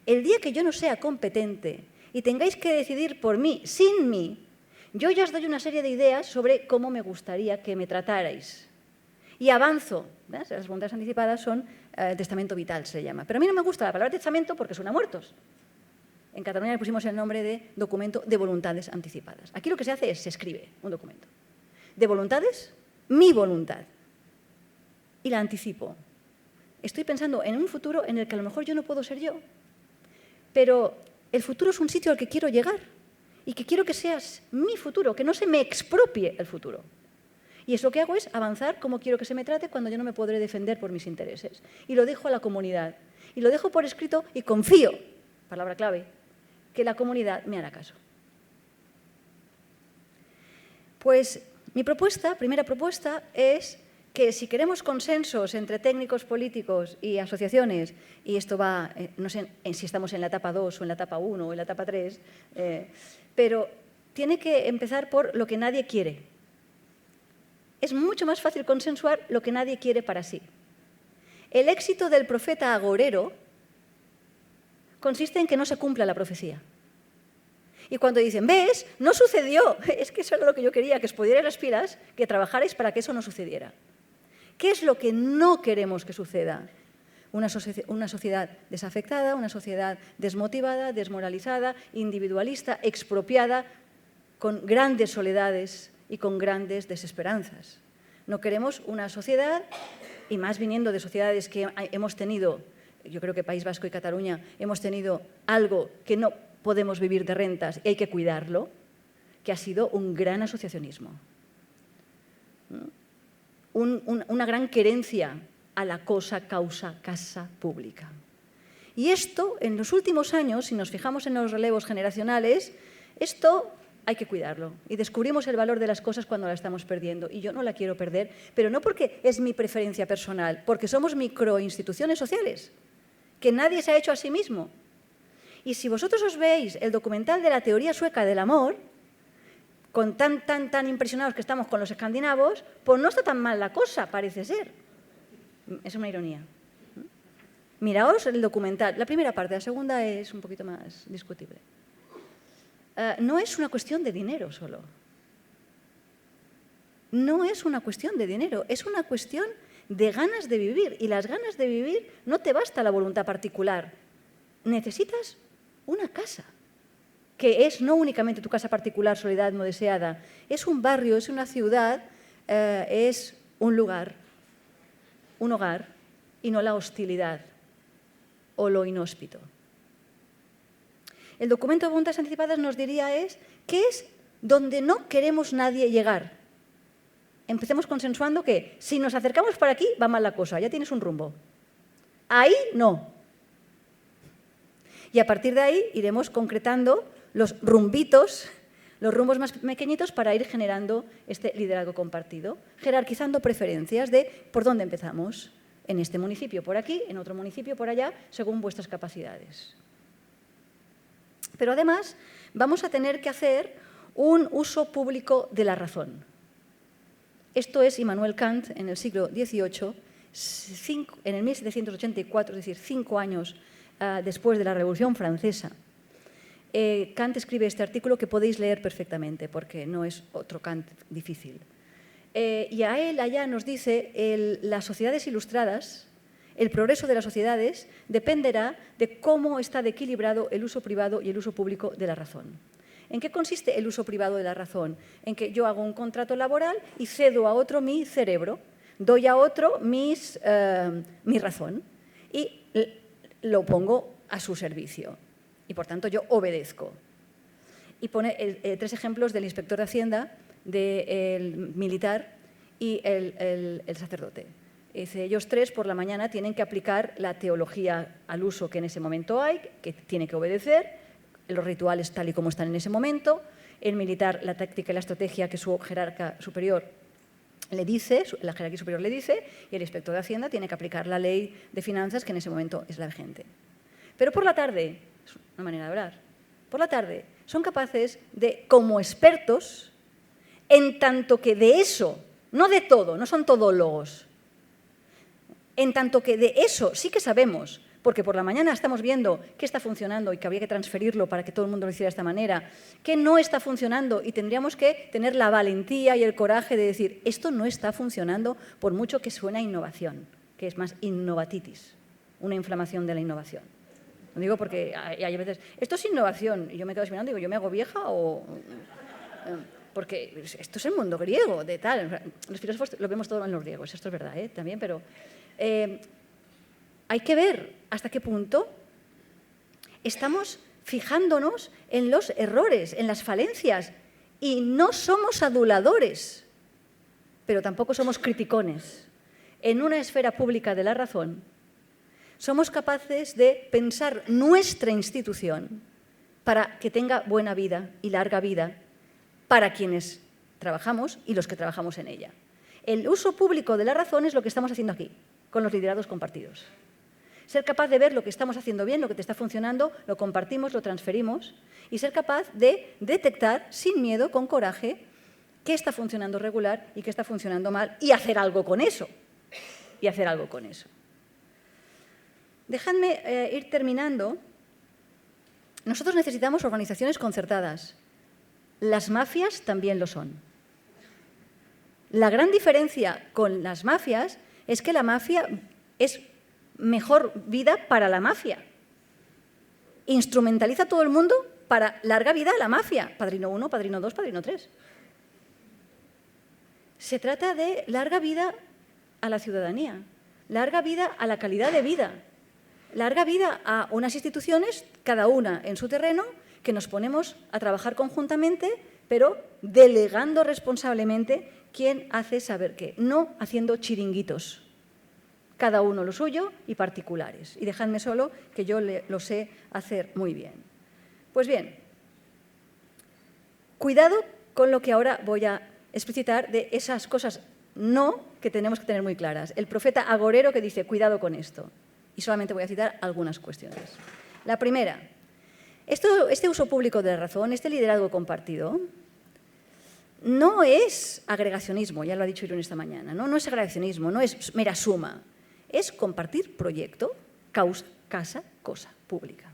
el día que yo no sea competente y tengáis que decidir por mí, sin mí, yo ya os doy una serie de ideas sobre cómo me gustaría que me tratarais. Y avanzo. ¿Ves? Las voluntades anticipadas son testamento vital, se llama. Pero a mí no me gusta la palabra testamento porque suena a muertos. En Cataluña le pusimos el nombre de documento de voluntades anticipadas. Aquí lo que se hace es, se escribe un documento. De voluntades, mi voluntad. Y la anticipo. Estoy pensando en un futuro en el que a lo mejor yo no puedo ser yo. Pero el futuro es un sitio al que quiero llegar y que quiero que seas mi futuro, que no se me expropie el futuro. Y es lo que hago es avanzar como quiero que se me trate cuando yo no me podré defender por mis intereses. Y lo dejo a la comunidad. Y lo dejo por escrito y confío, palabra clave, que la comunidad me hará caso. Pues mi propuesta, primera propuesta, es que si queremos consensos entre técnicos políticos y asociaciones, y esto va, no sé si estamos en la etapa 2 o en la etapa 1 o en la etapa 3, pero tiene que empezar por lo que nadie quiere. Es mucho más fácil consensuar lo que nadie quiere para sí. El éxito del profeta agorero consiste en que no se cumpla la profecía. Y cuando dicen, ¿ves? No sucedió. Es que eso era lo que yo quería, que os pudierais las pilas, que trabajarais para que eso no sucediera. ¿Qué es lo que no queremos que suceda? Una sociedad desafectada, una sociedad desmotivada, desmoralizada, individualista, expropiada, con grandes soledades y con grandes desesperanzas. No queremos una sociedad, y más viniendo de sociedades que hemos tenido, yo creo que País Vasco y Cataluña, hemos tenido algo que no podemos vivir de rentas y hay que cuidarlo, que ha sido un gran asociacionismo. Una gran querencia a la cosa, causa, casa pública. Y esto, en los últimos años, si nos fijamos en los relevos generacionales, esto hay que cuidarlo. Y descubrimos el valor de las cosas cuando la estamos perdiendo. Y yo no la quiero perder, pero no porque es mi preferencia personal, porque somos microinstituciones sociales, que nadie se ha hecho a sí mismo. Y si vosotros os veis el documental de la teoría sueca del amor, con tan impresionados que estamos con los escandinavos, pues no está tan mal la cosa, parece ser. Es una ironía. Miraos el documental, la primera parte, la segunda es un poquito más discutible. No es una cuestión de dinero solo. No es una cuestión de dinero, es una cuestión de ganas de vivir. Y las ganas de vivir no te basta la voluntad particular necesitas una casa, que es no únicamente tu casa particular, soledad no deseada, es un barrio, es una ciudad, es un lugar, un hogar, y no la hostilidad o lo inhóspito. El documento de voluntades anticipadas nos diría qué es donde no queremos nadie llegar. Empecemos consensuando que si nos acercamos por aquí va mal la cosa, ya tienes un rumbo. Ahí no. Y a partir de ahí iremos concretando los rumbitos, los rumbos más pequeñitos para ir generando este liderazgo compartido, jerarquizando preferencias de por dónde empezamos. En este municipio por aquí, en otro municipio por allá, según vuestras capacidades. Pero además vamos a tener que hacer un uso público de la razón. Esto es Immanuel Kant en el siglo XVIII, en el 1784, es decir, 5 años después de la Revolución Francesa. Kant escribe este artículo que podéis leer perfectamente, porque no es otro Kant difícil. Y a él allá nos dice, las sociedades ilustradas, el progreso de las sociedades dependerá de cómo está de equilibrado el uso privado y el uso público de la razón. ¿En qué consiste el uso privado de la razón? En que yo hago un contrato laboral y cedo a otro mi cerebro, doy a otro mi razón y lo pongo a su servicio. Y por tanto yo obedezco. Y pone 3 ejemplos del inspector de Hacienda, del militar y el sacerdote. Dice, ellos 3 por la mañana tienen que aplicar la teología al uso que en ese momento hay, que tiene que obedecer, los rituales tal y como están en ese momento, el militar la táctica y la estrategia que su jerarca superior le dice, la jerarquía superior le dice, y el inspector de Hacienda tiene que aplicar la ley de finanzas que en ese momento es la vigente. Pero por la tarde, es una manera de hablar, por la tarde son capaces de, como expertos, en tanto que de eso, no de todo, no son todólogos, en tanto que de eso sí que sabemos, porque por la mañana estamos viendo qué está funcionando y que habría que transferirlo para que todo el mundo lo hiciera de esta manera, qué no está funcionando y tendríamos que tener la valentía y el coraje de decir esto no está funcionando por mucho que suena a innovación, que es más innovatitis, una inflamación de la innovación. Lo digo porque hay veces, esto es innovación, y yo me quedo mirando y digo, ¿yo me hago vieja o...? Porque esto es el mundo griego, de tal. Los filósofos lo vemos todo en los griegos, esto es verdad, también, pero hay que ver hasta qué punto estamos fijándonos en los errores, en las falencias, y no somos aduladores, pero tampoco somos criticones. En una esfera pública de la razón, somos capaces de pensar nuestra institución para que tenga buena vida y larga vida para quienes trabajamos y los que trabajamos en ella. El uso público de la razón es lo que estamos haciendo aquí, con los liderados compartidos. Ser capaz de ver lo que estamos haciendo bien, lo que te está funcionando, lo compartimos, lo transferimos, y ser capaz de detectar sin miedo, con coraje, qué está funcionando regular y qué está funcionando mal, y hacer algo con eso. Y hacer algo con eso. Dejadme ir terminando. Nosotros necesitamos organizaciones concertadas. Las mafias también lo son. La gran diferencia con las mafias es que la mafia es mejor vida para la mafia. Instrumentaliza a todo el mundo para larga vida a la mafia. Padrino 1, Padrino 2, Padrino 3. Se trata de larga vida a la ciudadanía, larga vida a la calidad de vida, larga vida a unas instituciones, cada una en su terreno, que nos ponemos a trabajar conjuntamente, pero delegando responsablemente quién hace saber qué, no haciendo chiringuitos, cada uno lo suyo y particulares. Y dejadme solo que yo lo sé hacer muy bien. Pues bien, cuidado con lo que ahora voy a explicitar de esas cosas no que tenemos que tener muy claras. El profeta agorero que dice, cuidado con esto. Y solamente voy a citar algunas cuestiones. La primera, este uso público de la razón, este liderazgo compartido, no es agregacionismo, ya lo ha dicho Irún esta mañana, no es agregacionismo, no es mera suma, es compartir proyecto, causa, casa, cosa pública.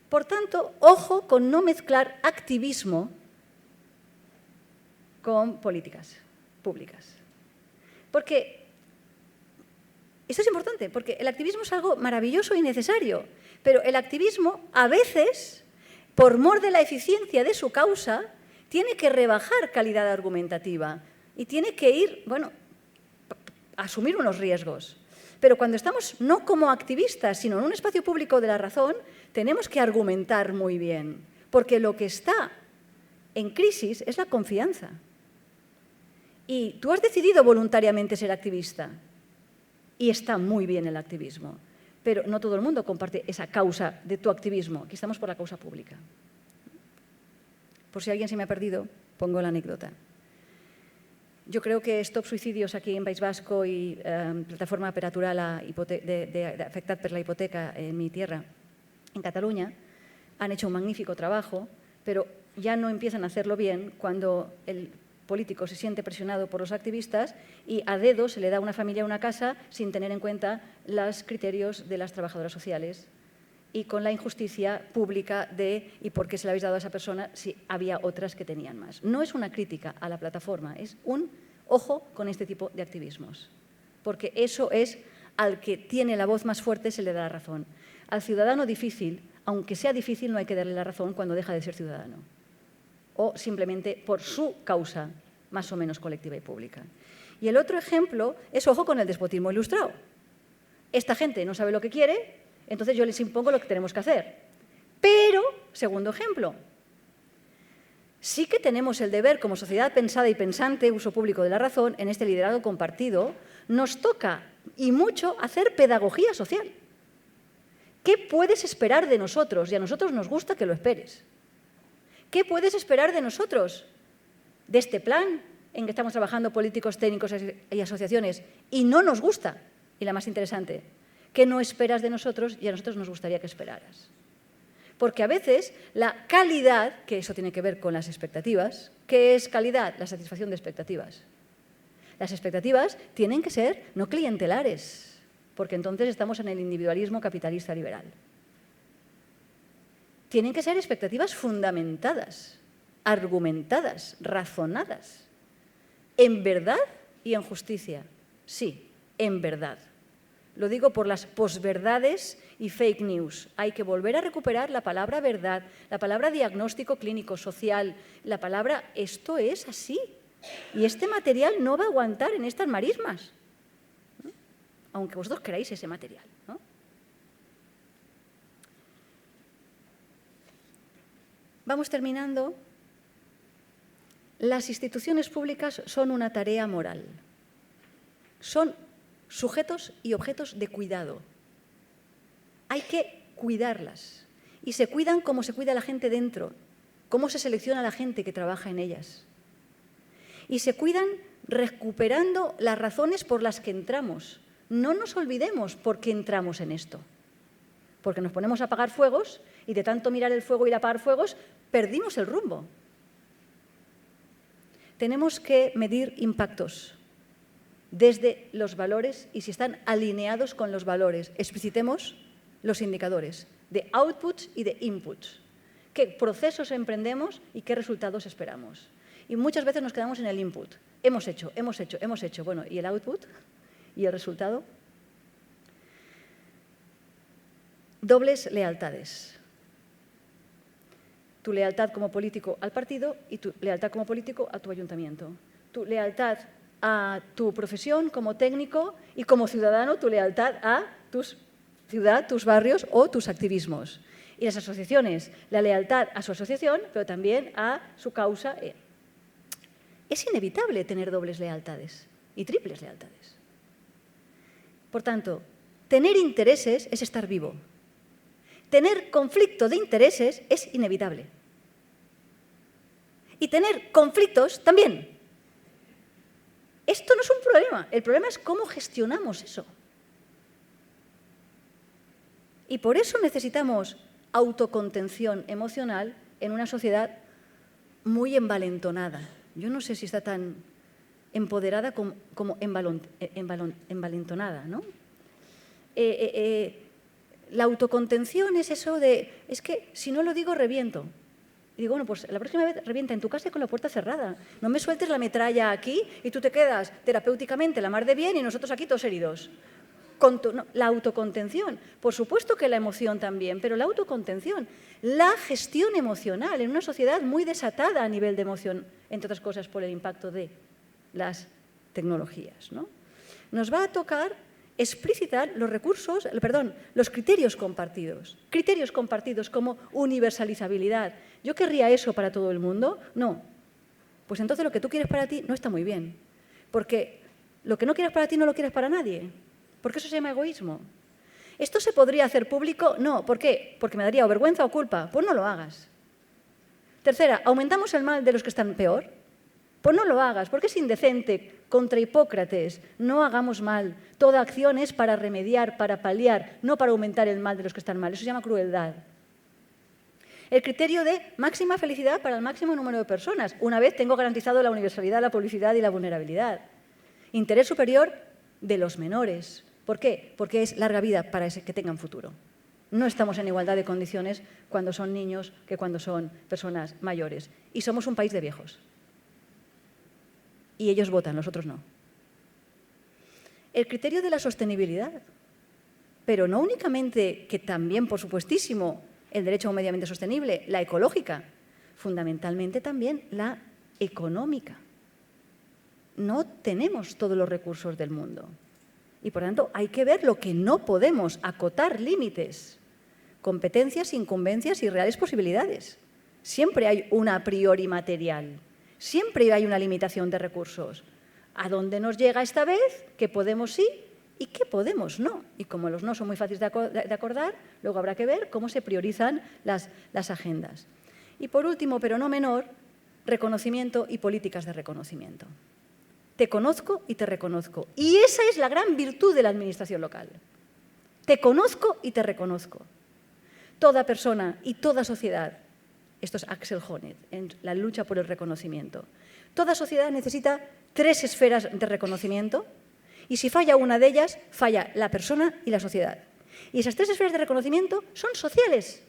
Por tanto, ojo con no mezclar activismo con políticas públicas. Porque Esto es importante, porque el activismo es algo maravilloso y necesario, pero el activismo, a veces, por mor de la eficiencia de su causa, tiene que rebajar calidad argumentativa y tiene que ir, bueno, a asumir unos riesgos. Pero cuando estamos no como activistas, sino en un espacio público de la razón, tenemos que argumentar muy bien, porque lo que está en crisis es la confianza. Y tú has decidido voluntariamente ser activista, y está muy bien el activismo, pero no todo el mundo comparte esa causa de tu activismo. Aquí estamos por la causa pública. Por si alguien se me ha perdido, pongo la anécdota. Yo creo que Stop Suicidios aquí en País Vasco y Plataforma per aturar afectat per la hipoteca en mi tierra, en Cataluña, han hecho un magnífico trabajo, pero ya no empiezan a hacerlo bien cuando el político se siente presionado por los activistas y a dedo se le da a una familia una casa sin tener en cuenta los criterios de las trabajadoras sociales y con la injusticia pública de ¿y por qué se le habéis dado a esa persona si había otras que tenían más? No es una crítica a la plataforma, es un ojo con este tipo de activismos, porque eso es al que tiene la voz más fuerte se le da la razón. Al ciudadano difícil, aunque sea difícil, no hay que darle la razón cuando deja de ser ciudadano o simplemente por su causa más o menos colectiva y pública. Y el otro ejemplo es ojo con el despotismo ilustrado. Esta gente no sabe lo que quiere, entonces yo les impongo lo que tenemos que hacer. Pero, segundo ejemplo, sí que tenemos el deber como sociedad pensada y pensante, uso público de la razón, en este liderazgo compartido, nos toca y mucho hacer pedagogía social. ¿Qué puedes esperar de nosotros? Y a nosotros nos gusta que lo esperes. ¿Qué puedes esperar de nosotros? De este plan en que estamos trabajando políticos, técnicos y asociaciones y no nos gusta. Y la más interesante, ¿qué no esperas de nosotros y a nosotros nos gustaría que esperaras? Porque a veces la calidad, que eso tiene que ver con las expectativas, ¿qué es calidad? La satisfacción de expectativas. Las expectativas tienen que ser no clientelares, porque entonces estamos en el individualismo capitalista liberal. Tienen que ser expectativas fundamentadas, argumentadas, razonadas, en verdad y en justicia. Sí, en verdad. Lo digo por las posverdades y fake news. Hay que volver a recuperar la palabra verdad, la palabra diagnóstico clínico, social, la palabra esto es así. Y este material no va a aguantar en estas marismas, ¿no? Aunque vosotros queráis ese material, ¿no? Vamos terminando. Las instituciones públicas son una tarea moral. Son sujetos y objetos de cuidado. Hay que cuidarlas. Y se cuidan como se cuida la gente dentro, cómo se selecciona la gente que trabaja en ellas. Y se cuidan recuperando las razones por las que entramos. No nos olvidemos por qué entramos en esto. Porque nos ponemos a apagar fuegos y de tanto mirar el fuego y apagar fuegos, perdimos el rumbo. Tenemos que medir impactos desde los valores y si están alineados con los valores. Explicitemos los indicadores de outputs y de inputs. ¿Qué procesos emprendemos y qué resultados esperamos? Y muchas veces nos quedamos en el input. Hemos hecho. Bueno, ¿y el output? ¿Y el resultado? Dobles lealtades. Tu lealtad como político al partido y tu lealtad como político a tu ayuntamiento. Tu lealtad a tu profesión como técnico y como ciudadano tu lealtad a tu ciudad, tus barrios o tus activismos. Y las asociaciones, la lealtad a su asociación, pero también a su causa. Es inevitable tener dobles lealtades y triples lealtades. Por tanto, tener intereses es estar vivo. Tener conflicto de intereses es inevitable. Y tener conflictos también. Esto no es un problema. El problema es cómo gestionamos eso. Y por eso necesitamos autocontención emocional en una sociedad muy envalentonada. Yo no sé si está tan empoderada como envalentonada, ¿no? La autocontención es eso de, es que si no lo digo reviento. Y digo, bueno, pues la próxima vez revienta en tu casa y con la puerta cerrada. No me sueltes la metralla aquí y tú te quedas terapéuticamente la mar de bien y nosotros aquí todos heridos. la autocontención. Por supuesto que la emoción también, pero la autocontención, la gestión emocional en una sociedad muy desatada a nivel de emoción, entre otras cosas por el impacto de las tecnologías, ¿no? Nos va a tocar explicitar los criterios compartidos. Criterios compartidos como universalizabilidad. ¿Yo querría eso para todo el mundo? No. Pues entonces lo que tú quieres para ti no está muy bien. Porque lo que no quieres para ti no lo quieres para nadie. Porque eso se llama egoísmo. ¿Esto se podría hacer público? No. ¿Por qué? Porque me daría o vergüenza o culpa. Pues no lo hagas. Tercera, ¿aumentamos el mal de los que están peor? Pues no lo hagas, porque es indecente. Contra Hipócrates, no hagamos mal. Toda acción es para remediar, para paliar, no para aumentar el mal de los que están mal. Eso se llama crueldad. El criterio de máxima felicidad para el máximo número de personas. Una vez tengo garantizado la universalidad, la publicidad y la vulnerabilidad. Interés superior de los menores. ¿Por qué? Porque es larga vida para que tengan futuro. No estamos en igualdad de condiciones cuando son niños que cuando son personas mayores. Y somos un país de viejos. Y ellos votan, nosotros no. El criterio de la sostenibilidad, pero no únicamente, que también, por supuestísimo, el derecho a un medio ambiente sostenible, la ecológica, fundamentalmente también la económica. No tenemos todos los recursos del mundo. Y, por tanto, hay que ver lo que no podemos, acotar límites, competencias, incumbencias y reales posibilidades. Siempre hay una a priori material. Siempre hay una limitación de recursos. ¿A dónde nos llega esta vez? ¿Qué podemos sí y qué podemos no? Y como los no son muy fáciles de acordar, luego habrá que ver cómo se priorizan las agendas. Y por último, pero no menor, reconocimiento y políticas de reconocimiento. Te conozco y te reconozco. Y esa es la gran virtud de la administración local. Te conozco y te reconozco. Toda persona y toda sociedad. Esto es Axel Honneth, en la lucha por el reconocimiento. Toda sociedad necesita 3 esferas de reconocimiento y si falla una de ellas, falla la persona y la sociedad. Y esas 3 esferas de reconocimiento son sociales.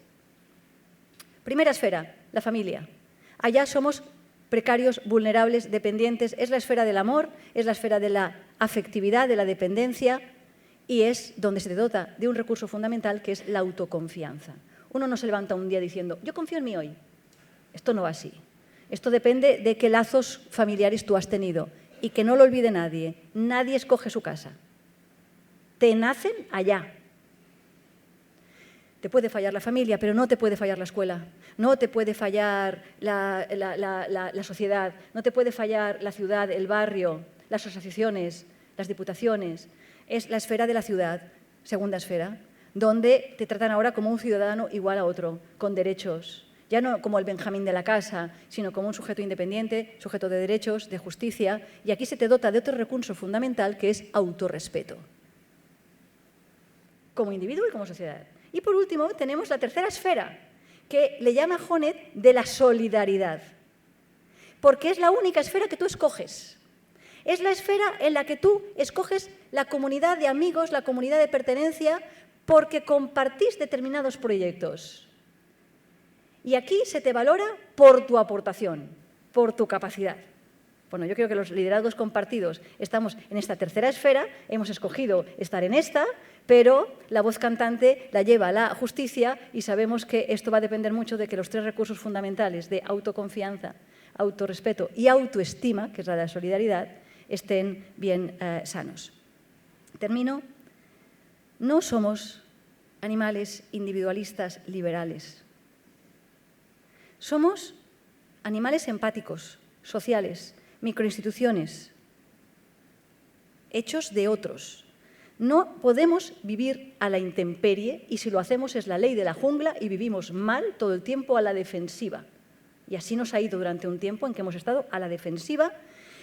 Primera esfera, la familia. Allá somos precarios, vulnerables, dependientes. Es la esfera del amor, es la esfera de la afectividad, de la dependencia y es donde se te dota de un recurso fundamental que es la autoconfianza. Uno no se levanta un día diciendo, yo confío en mí hoy. Esto no va así. Esto depende de qué lazos familiares tú has tenido y que no lo olvide nadie. Nadie escoge su casa. Te nacen allá. Te puede fallar la familia, pero no te puede fallar la escuela. No te puede fallar la sociedad. No te puede fallar la ciudad, el barrio, las asociaciones, las diputaciones. Es la esfera de la ciudad, segunda esfera, donde te tratan ahora como un ciudadano igual a otro, con derechos. Ya no como el Benjamín de la casa, sino como un sujeto independiente, sujeto de derechos, de justicia. Y aquí se te dota de otro recurso fundamental que es autorrespeto. Como individuo y como sociedad. Y por último tenemos la tercera esfera, que le llama Honneth de la solidaridad. Porque es la única esfera que tú escoges. Es la esfera en la que tú escoges la comunidad de amigos, la comunidad de pertenencia, porque compartís determinados proyectos. Y aquí se te valora por tu aportación, por tu capacidad. Bueno, yo creo que los liderazgos compartidos estamos en esta tercera esfera, hemos escogido estar en esta, pero la voz cantante la lleva la justicia y sabemos que esto va a depender mucho de que los 3 recursos fundamentales de autoconfianza, autorrespeto y autoestima, que es la de la solidaridad, estén bien sanos. Termino. No somos animales individualistas liberales. Somos animales empáticos, sociales, microinstituciones, hechos de otros. No podemos vivir a la intemperie y si lo hacemos es la ley de la jungla y vivimos mal todo el tiempo a la defensiva. Y así nos ha ido durante un tiempo en que hemos estado a la defensiva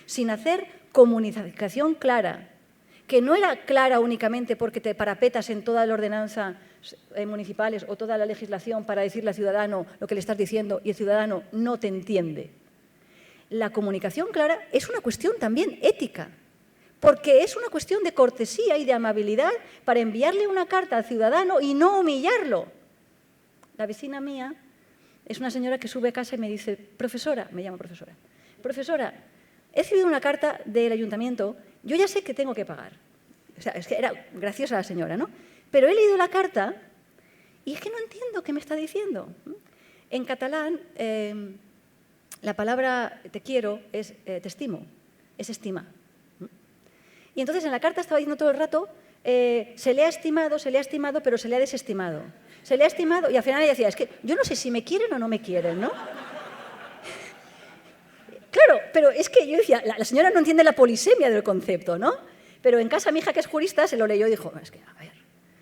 sin hacer comunicación clara, que no era clara únicamente porque te parapetas en toda la ordenanza municipales o toda la legislación para decirle al ciudadano lo que le estás diciendo y el ciudadano no te entiende. La comunicación clara es una cuestión también ética, porque es una cuestión de cortesía y de amabilidad para enviarle una carta al ciudadano y no humillarlo. La vecina mía es una señora que sube a casa y me dice, profesora, me llama profesora, he recibido una carta del ayuntamiento, yo ya sé que tengo que pagar. O sea, es que era graciosa la señora, ¿no? Pero he leído la carta y es que no entiendo qué me está diciendo. En catalán, la palabra te quiero es te estimo, es estima. Y entonces en la carta estaba diciendo todo el rato, se le ha estimado, pero se le ha desestimado. Se le ha estimado, y al final ella decía, es que yo no sé si me quieren o no me quieren, ¿no? Claro, pero es que yo decía, la señora no entiende la polisemia del concepto, ¿no? Pero en casa mi hija, que es jurista, se lo leyó y dijo, es que, a ver,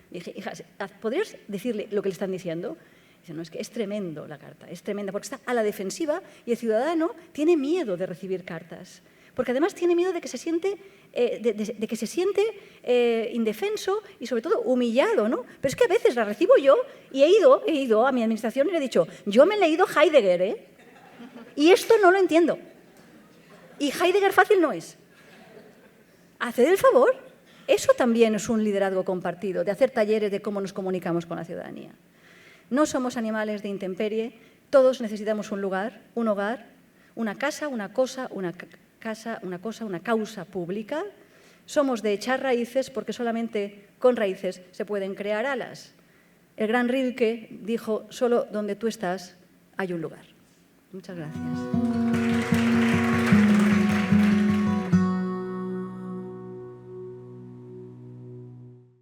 dije, hija, ¿podrías decirle lo que le están diciendo? Dice, no, es que es tremendo la carta, es tremenda, porque está a la defensiva y el ciudadano tiene miedo de recibir cartas. Porque además tiene miedo de que se siente, indefenso y sobre todo humillado, ¿no? Pero es que a veces la recibo yo y he ido a mi administración y le he dicho, yo me he leído Heidegger, ¿eh? Y esto no lo entiendo. Y Heidegger fácil no es. Haced el favor. Eso también es un liderazgo compartido, de hacer talleres de cómo nos comunicamos con la ciudadanía. No somos animales de intemperie, todos necesitamos un lugar, un hogar, una casa, una cosa, una causa pública. Somos de echar raíces porque solamente con raíces se pueden crear alas. El gran Rilke dijo, solo donde tú estás hay un lugar. Muchas gracias.